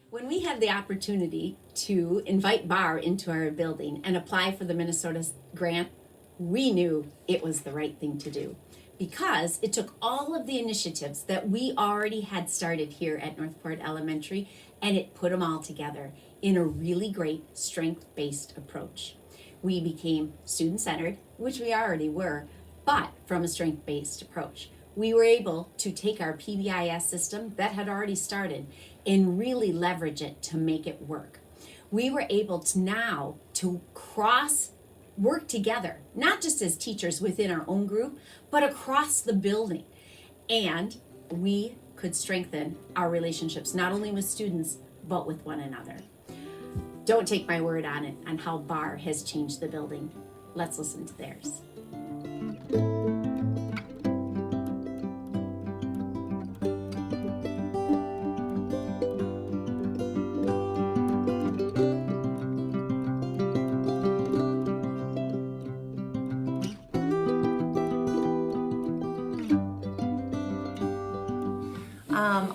When we had the opportunity to invite BARR into our building and apply for the Minnesota grant, we knew it was the right thing to do because it took all of the initiatives that we already had started here at Northport Elementary and it put them all together in a really great strength-based approach. We became student-centered, which we already were, but from a strength-based approach. We were able to take our PBIS system that had already started and really leverage it to make it work. We were able to now to work together, not just as teachers within our own group, but across the building. And we could strengthen our relationships, not only with students, but with one another. Don't take my word on it, on how BARR has changed the building. Let's listen to theirs.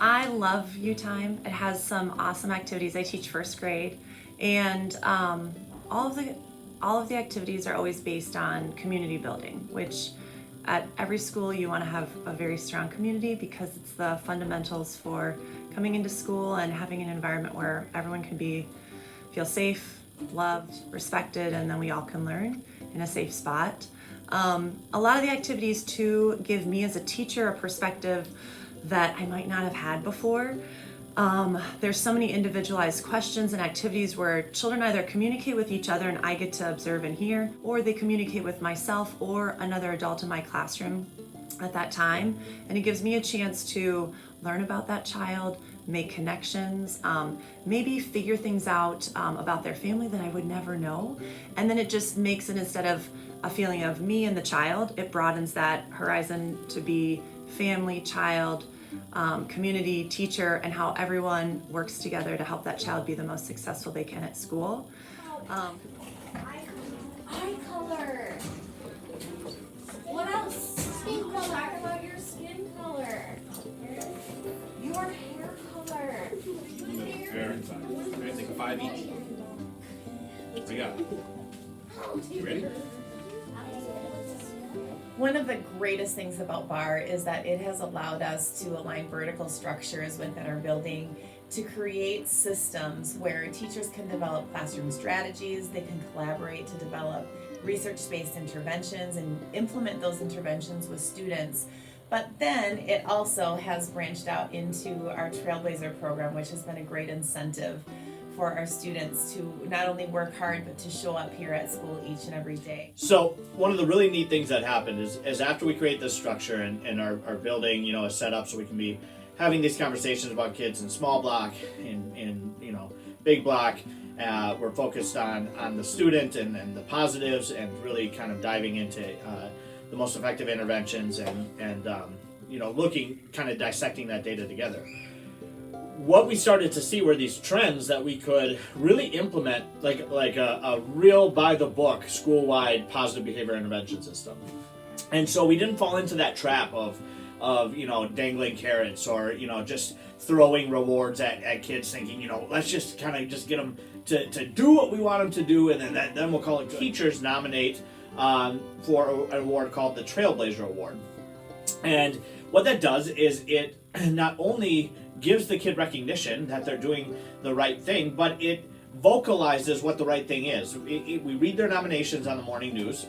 I love U Time. It has some awesome activities. I teach first grade, and all of the activities are always based on community building, which at every school you want to have a very strong community because it's the fundamentals for coming into school and having an environment where everyone can feel safe, loved, respected, and then we all can learn in a safe spot. A lot of the activities too give me as a teacher a perspective that I might not have had before. There's so many individualized questions and activities where children either communicate with each other and I get to observe and hear, or they communicate with myself or another adult in my classroom at that time. And it gives me a chance to learn about that child, make connections, maybe figure things out about their family that I would never know. And then it just makes it, instead of a feeling of me and the child, it broadens that horizon to be family, child, community, teacher, and how everyone works together to help that child be the most successful they can at school. Eye color. What else? Skin color. Talk about your skin color. Your hair color. Fair inside. I think 5 each. What we got? You ready? One of the greatest things about BARR is that it has allowed us to align vertical structures within our building to create systems where teachers can develop classroom strategies, they can collaborate to develop research-based interventions and implement those interventions with students. But then it also has branched out into our Trailblazer program, which has been a great incentive for our students to not only work hard, but to show up here at school each and every day. So one of the really neat things that happened is after we create this structure and our building, is set up so we can be having these conversations about kids in small block, in big block, we're focused on the student and the positives and really kind of diving into the most effective interventions and looking, kind of dissecting that data together. What we started to see were these trends that we could really implement like a real by-the-book school-wide positive behavior intervention system. And so we didn't fall into that trap of dangling carrots or just throwing rewards at kids thinking let's just kind of just get them to do what we want them to do, and then we'll call it good. Teachers nominate for an award called the Trailblazer Award. And what that does is it not only gives the kid recognition that they're doing the right thing, but it vocalizes what the right thing is. We read their nominations on the morning news,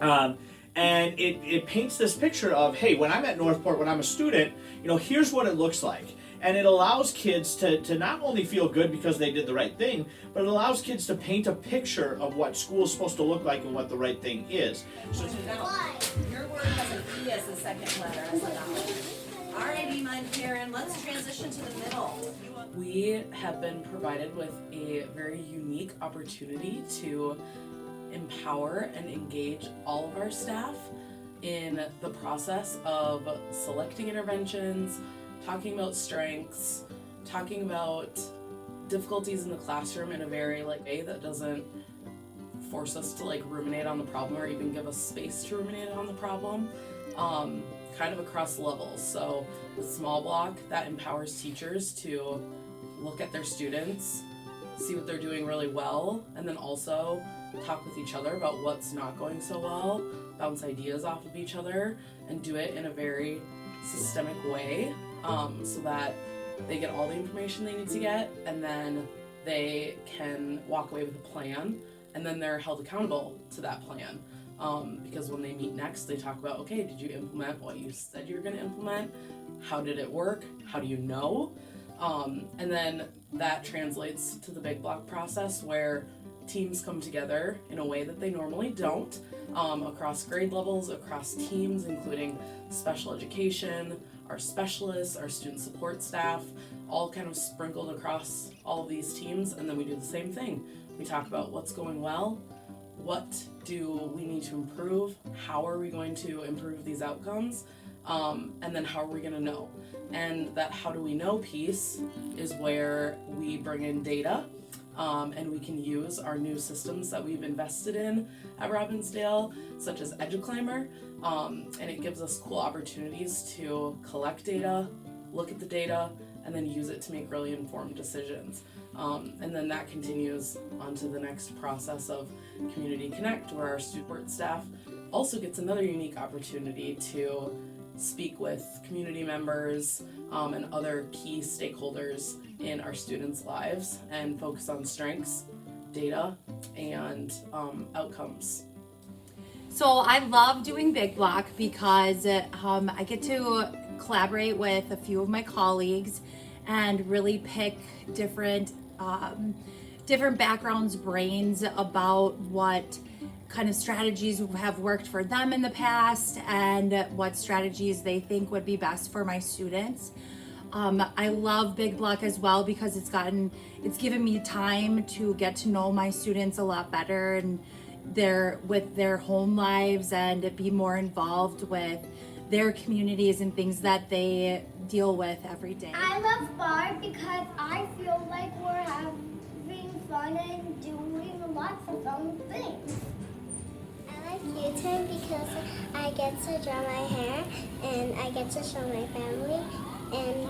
and it paints this picture of, hey, when I'm at Northport, when I'm a student, here's what it looks like. And it allows kids to not only feel good because they did the right thing, but it allows kids to paint a picture of what school is supposed to look like and what the right thing is. So your word has an E as the second letter as a vowel. Alrighty, my Karen, let's transition to the middle. We have been provided with a very unique opportunity to empower and engage all of our staff in the process of selecting interventions, talking about strengths, talking about difficulties in the classroom in a very way that doesn't force us to ruminate on the problem or even give us space to ruminate on the problem. Kind of across levels. So with small block, that empowers teachers to look at their students, see what they're doing really well, and then also talk with each other about what's not going so well, bounce ideas off of each other, and do it in a very systemic way, so that they get all the information they need to get, and then they can walk away with a plan, and then they're held accountable to that plan. Because when they meet next, they talk about, okay, did you implement what you said you were going to implement? How did it work? How do you know? And then that translates to the big block process, where teams come together in a way that they normally don't, across grade levels, across teams, including special education, our specialists, our student support staff, all kind of sprinkled across all of these teams. And then we do the same thing. We talk about what's going well, what do we need to improve, how are we going to improve these outcomes, and then how are we going to know. And that how do we know piece is where we bring in data, and we can use our new systems that we've invested in at Robbinsdale, such as EduClimber, and it gives us cool opportunities to collect data, look at the data, and then use it to make really informed decisions. And then that continues onto the next process of Community Connect, where our support staff also gets another unique opportunity to speak with community members and other key stakeholders in our students' lives and focus on strengths, data, and outcomes. So I love doing Big Block because I get to collaborate with a few of my colleagues and really pick different backgrounds, brains about what kind of strategies have worked for them in the past and what strategies they think would be best for my students. I love Big Block as well because it's given me time to get to know my students a lot better and with their home lives and be more involved with their communities and things that they deal with every day. I love BARR because I feel like we're having fun and doing lots of fun things. I like U-Turn because I get to draw my hair and I get to show my family, and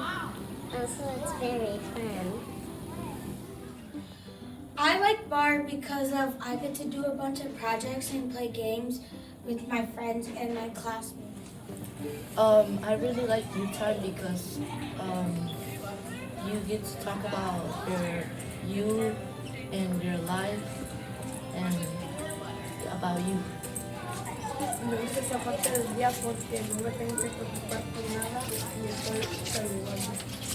also it's very fun. I like BARR because I get to do a bunch of projects and play games with my friends and my classmates. I really like U-Time because you get to talk about you and your life and about you. Me gusta esa parte del día porque no me tengo que preocupar por nada y estoy saludable.